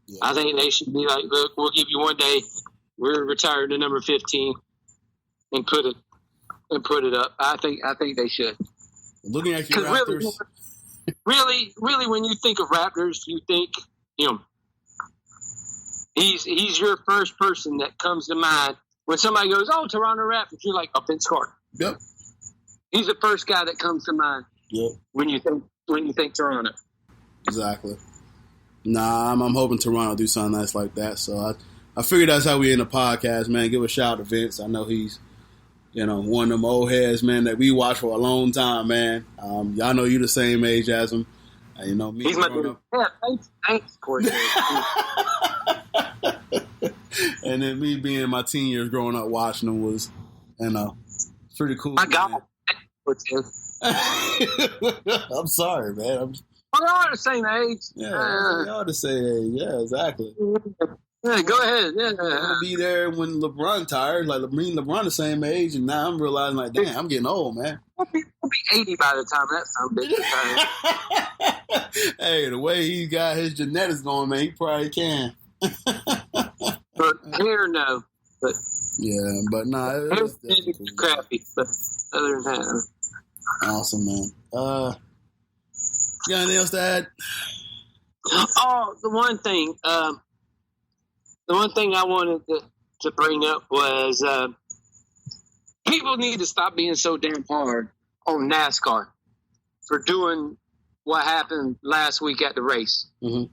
Yeah. I think they should be like, look, we'll give you one day. We're retired to number 15 and put it up. I think they should. Looking at your Raptors. Really, when you think of Raptors, you think him. He's your first person that comes to mind. When somebody goes, oh, Toronto Raptors, you're like, oh, Vince Carter. Yep. He's the first guy that comes to mind. Yep. When you think Toronto. Exactly. Nah, I'm hoping Toronto do something nice like that. So I figured that's how we end the podcast, man. Give a shout out to Vince. I know he's, one of them old heads, man, that we watched for a long time, man. Y'all know you the same age as him. Me. He's my dude. Yeah, thanks, Cortez. And then me being in my teen years growing up watching him was, pretty cool. My God. I'm sorry, man. We're all the same age. Yeah, y'all the same age. Yeah, exactly. Yeah, go ahead. Yeah. I'll be there when LeBron retired. Like, me and LeBron the same age, and now I'm realizing, like, damn, I'm getting old, man. We'll be 80 by the time that son bitch retires. Hey, the way he got his genetics going, man, he probably can. But hair, no. But yeah, but nah, it's cool. Crappy. But other than that, awesome, man. Got anything else to add? Oh, the one thing I wanted to bring up was people need to stop being so damn hard on NASCAR for doing what happened last week at the race. Mm-hmm.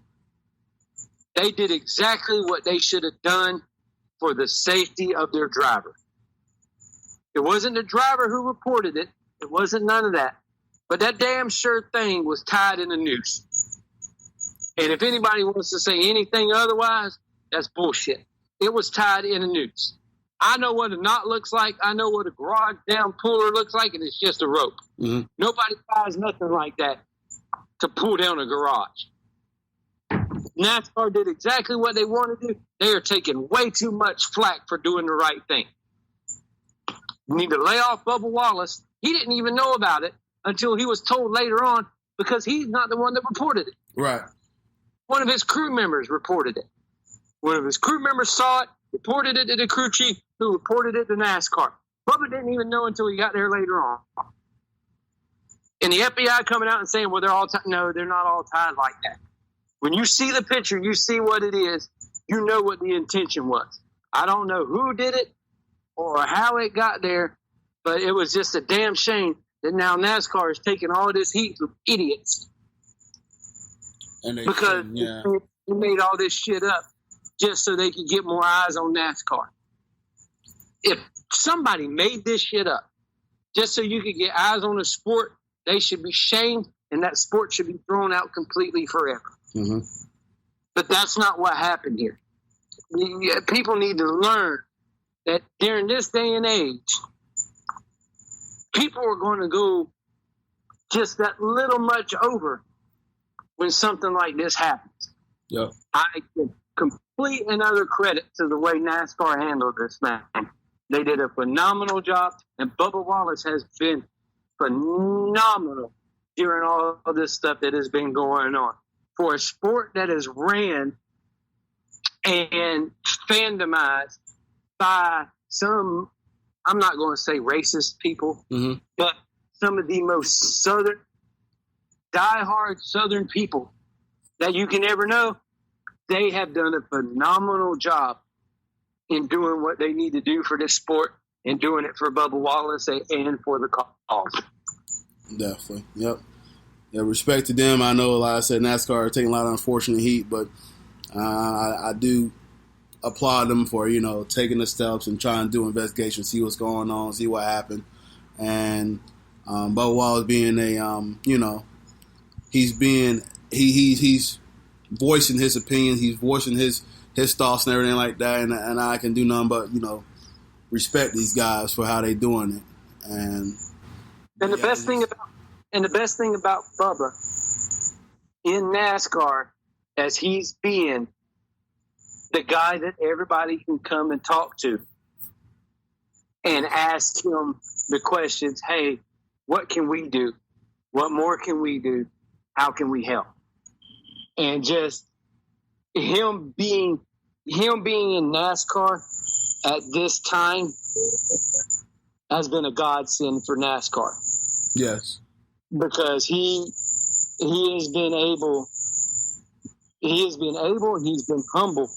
They did exactly what they should have done for the safety of their driver. It wasn't the driver who reported it. It wasn't none of that. But that damn sure thing was tied in a noose. And if anybody wants to say anything otherwise, that's bullshit. It was tied in a noose. I know what a knot looks like. I know what a garage down puller looks like, and it's just a rope. Mm-hmm. Nobody ties nothing like that to pull down a garage. NASCAR did exactly what they wanted to do. They are taking way too much flack for doing the right thing. You need to lay off Bubba Wallace. He didn't even know about it until he was told later on, because he's not the one that reported it. Right. One of his crew members reported it. One of his crew members saw it, reported it to the crew chief, who reported it to NASCAR. Bubba didn't even know until he got there later on. And the FBI coming out and saying, well, they're all tied. No, they're not all tied like that. When you see the picture, you see what it is, you know what the intention was. I don't know who did it or how it got there, but it was just a damn shame that now NASCAR is taking all this heat from idiots. And because they made all this shit up just so they could get more eyes on NASCAR. If somebody made this shit up just so you could get eyes on the sport, they should be shamed, and that sport should be thrown out completely forever. Mm-hmm. But that's not what happened here. People need to learn that during this day and age, people are going to go just that little much over when something like this happens. Yep. I give complete and utter credit to the way NASCAR handled this, man. They did a phenomenal job, and Bubba Wallace has been phenomenal during all of this stuff that has been going on. For a sport that is ran and fandomized by some, I'm not going to say racist people, mm-hmm. but some of the most southern, diehard southern people that you can ever know, they have done a phenomenal job in doing what they need to do for this sport and doing it for Bubba Wallace and for the cause. Definitely. Yep. Yeah, respect to them. I know, like I said, NASCAR are taking a lot of unfortunate heat, but I do applaud them for, taking the steps and trying to do investigation, see what's going on, see what happened. And Bubba Wallace being he's voicing his opinion, he's voicing his thoughts and everything like that, and I can do nothing but, respect these guys for how they doing it. And the best thing about Bubba in NASCAR, as he's being the guy that everybody can come and talk to and ask him the questions, hey, what can we do? What more can we do? How can we help? And just him being in NASCAR at this time has been a godsend for NASCAR. Yes. Because he has been able, and he's been humble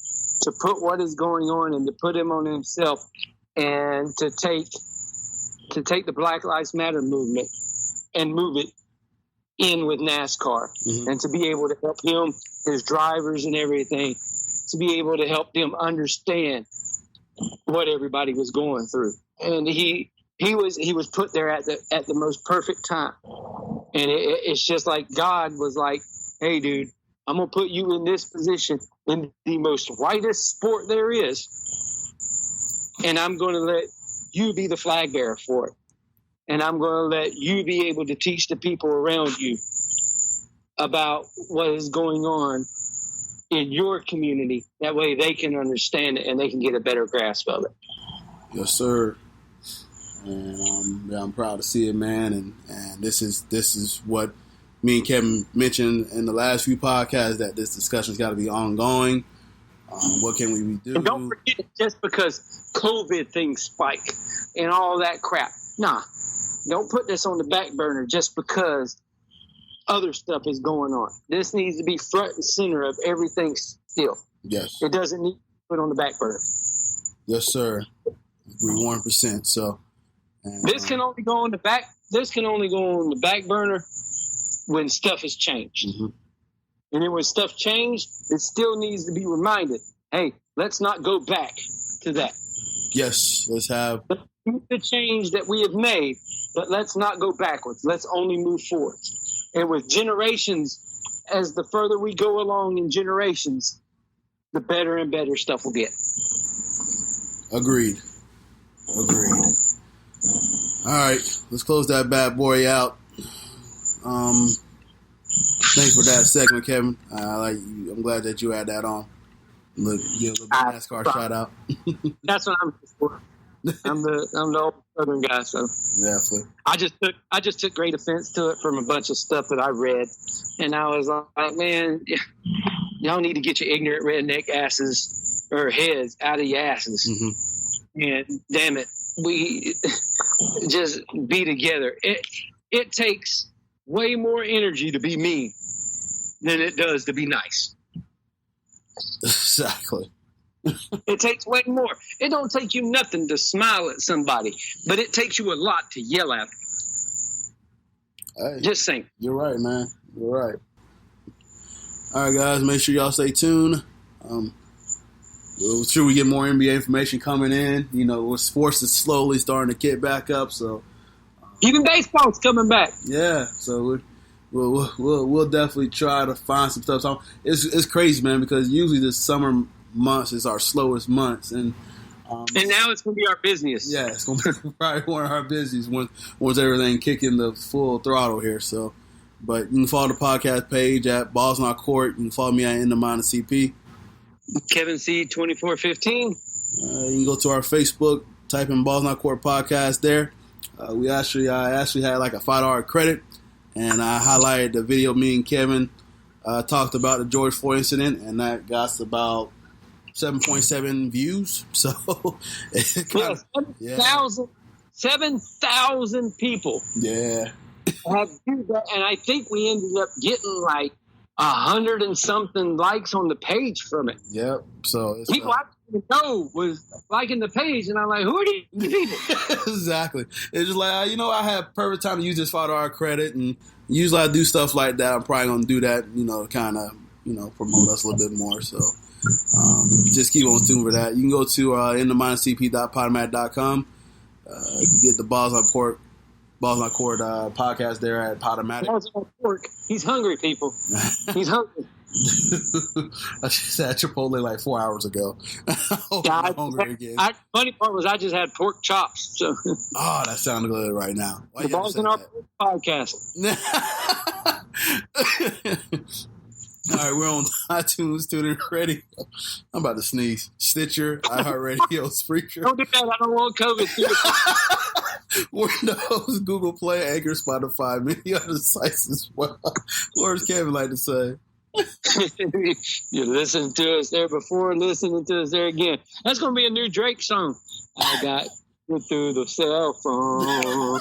to put what is going on and to put him on himself and to take the Black Lives Matter movement and move it in with NASCAR, and to be able to help him, his drivers and everything, to be able to help them understand what everybody was going through. And he was put there at the most perfect time. And it's just like God was like, hey, dude, I'm going to put you in this position in the most rightest sport there is, and I'm going to let you be the flag bearer for it. And I'm going to let you be able to teach the people around you about what is going on in your community. That way they can understand it and they can get a better grasp of it. Yes, sir. And I'm proud to see it, man. And this is what me and Kevin mentioned in the last few podcasts, that this discussion's got to be ongoing. What can we do? And don't forget, just because COVID things spike and all that crap. Nah, don't put this on the back burner just because other stuff is going on. This needs to be front and center of everything still. Yes. It doesn't need to be put on the back burner. Yes, sir. Agree 100%. So this can only go on the back. This can only go on the back burner when stuff has changed. Mm-hmm. And then when stuff changed, it still needs to be reminded, hey, let's not go back to that. Yes, let's have the change that we have made, but let's not go backwards. Let's only move forward. And with generations, as the further we go along in generations, the better and better stuff will get. Agreed. All right, let's close that bad boy out. Thanks for that segment, Kevin. I'm glad that you had that on. Look, give a little NASCAR shout out. That's what I'm for. I'm the old Southern guy, so definitely. I just took great offense to it from a bunch of stuff that I read, and I was like, man, y'all need to get your ignorant redneck asses or heads out of your asses, and damn it, we just be together. It takes way more energy to be mean than it does to be nice. Exactly. It takes way more. It don't take you nothing to smile at somebody, but it takes you a lot to yell at them. Hey, just saying. You're right, man. You're right. All right, guys, make sure y'all stay tuned. We're sure we get more NBA information coming in. You know, sports is slowly starting to get back up, so even baseball's coming back. Yeah, so we'll definitely try to find some stuff. So it's crazy, man, because usually the summer months is our slowest months, and now it's going to be our busiest. Yeah, it's going to be probably one of our busiest once everything kicking the full throttle here. So, but you can follow the podcast page at Balls Not Court. You can follow me at In the Mind of CP. Kevin C 2415. You can go to our Facebook, type in Balls Not Court podcast there. I actually had like a $5 credit, and I highlighted the video me and Kevin talked about the George Floyd incident, and that got about 7.7 views. So, 7,000 people. Yeah. Have viewed that, and I think we ended up getting like 100 and something likes on the page from it. Yep. So it's, people I didn't know was liking the page, and I'm like, who are these people? Exactly. It's just like, I have perfect time to use this $5 credit, and usually I do stuff like that. I'm probably gonna do that, kind of, promote us a little bit more. So just keep on tuned for that. You can go to inthemindcp.podomatic.com to get the Balls on Court podcast there at Podomatic. Balls on Pork. He's hungry, people. He's hungry. I just had Chipotle like 4 hours ago. I'm hungry again. Funny part was I just had pork chops. So. Oh, that sounds good right now. The Balls on Our podcast. All right, we're on iTunes, TuneIn Radio. I'm about to sneeze. Stitcher, iHeartRadio, Spreaker. Don't do that. I don't want COVID. Windows, Google Play, Anchor, Spotify, many other sites as well. What does Kevin like to say? You listened to us there before, listening to us there again. That's going to be a new Drake song. I got you through the cell phone.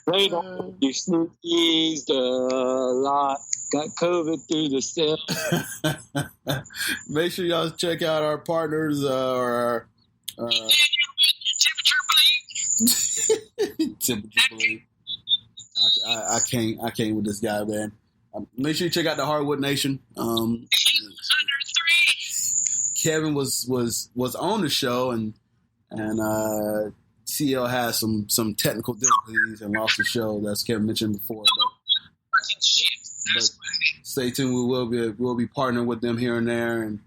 Wait on, you sneezed a lot. Got COVID through the cell. Make sure y'all check out our partners or our temperature bleed. I can't with this guy, man. Make sure you check out the Hardwood Nation. Kevin was on the show and CL has some technical difficulties and lost the show, as Kevin mentioned before. But stay tuned. We'll be partnering with them here and there, and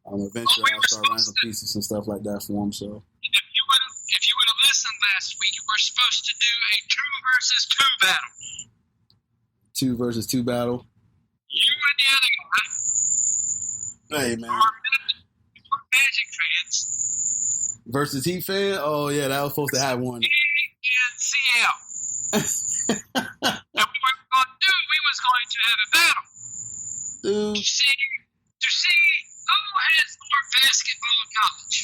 eventually I'll start writing some pieces and stuff like that for them. So if you would have listened last week, we're supposed to do a 2 versus 2 battle. 2 versus 2 battle. You and the other guy. Hey man. We're Magic fans. Versus Heat fan? Oh yeah, that was supposed to have one. And CL. And what we were going to do, we was going to have a battle. Dude. To see who has more basketball knowledge.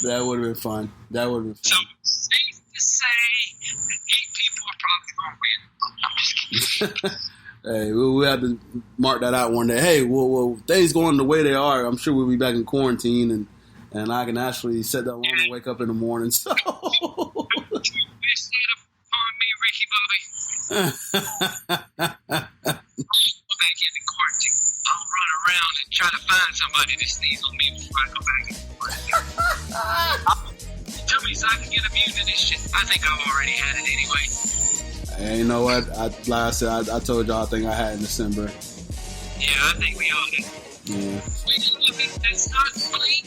That would have been fun. So safe to say that 8 people are probably going to win. I'm just kidding. Hey, we'll have to mark that out one day. Hey, well, things going the way they are, I'm sure we'll be back in quarantine, and I can actually set that alarm and wake up in the morning. So. Don't you wish that upon me, Ricky Bobby. I'll go back into quarantine. I'll run around and try to find somebody to sneeze on me before I go back into quarantine. Tell me so I can get immune to this shit. I think I've already had it anyway. And you know what? Like I said, I told y'all I think I had in December. Yeah, I think we all did. Yeah. We just look at that's not clean.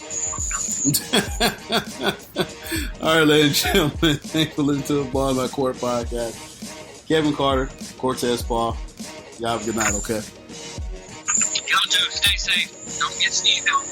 All right, ladies and gentlemen, thanks for listening to the Ball by Court podcast. Kevin Carter, Cortez Paul. Y'all have a good night, okay? Y'all too. Stay safe. Don't get sneezed on.